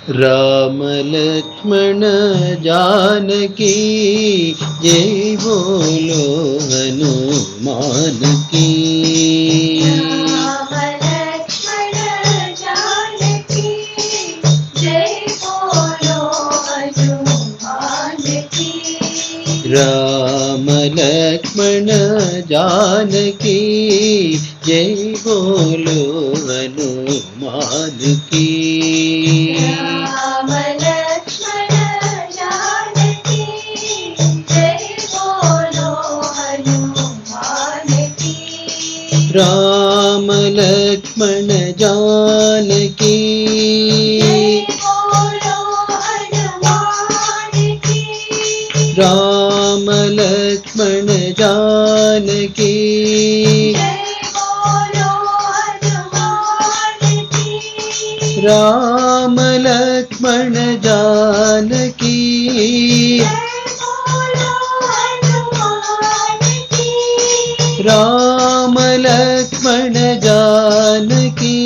राम लक्ष्मण जानकी जय बोलो हनुमान की। राम लक्ष्मण जानकी जय बोलो हनुमान की। राम लक्ष्मण जानकी जय बोलो हनुमान की। राम लक्ष्मण जानकी जय बोलो हनुमान की। राम लक्ष्मण जानकी बोलो हनुमान की। राम लक्ष्मण जानकी बोलो हनुमान की। राम लक्ष्मण जानकी बोलो हनुमान की। राम लक्ष्मण जानकी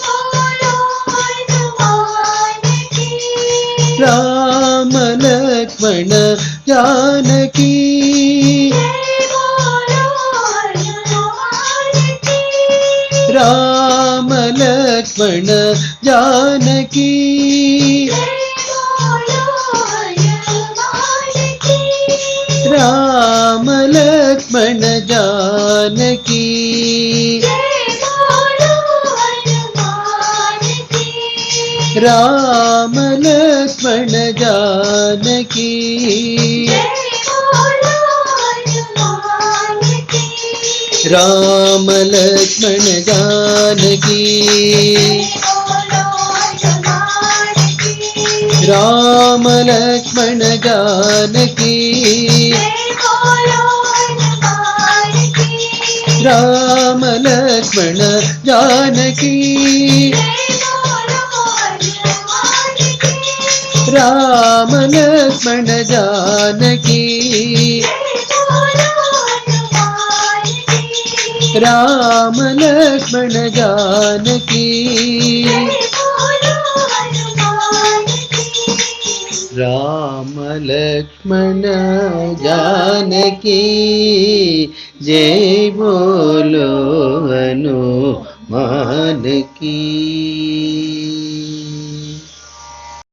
बोलो हनुमान की। राम लक्ष्मण जानकी बोलो हनुमान की। राम लक्ष्मण जानकी बोलो हनुमान की। राम लक्ष्मण जानकी बोलो हनुमान की। राम लक्ष्मण जानकी बोलो हनुमान की। राम लक्ष्मण जानकी बोलो हनुमान की। राम लक्ष्मण जानकी बोलो हनुमान की। राम लक्ष्मण जानकी बोलो हनुमान की। राम लक्ष्मण जानकी बोलो हनुमान की। राम लक्ष्मण जानकी बोलो हनुमान की। राम लक्ष्मण जानकी जय बोलो हनुमान की।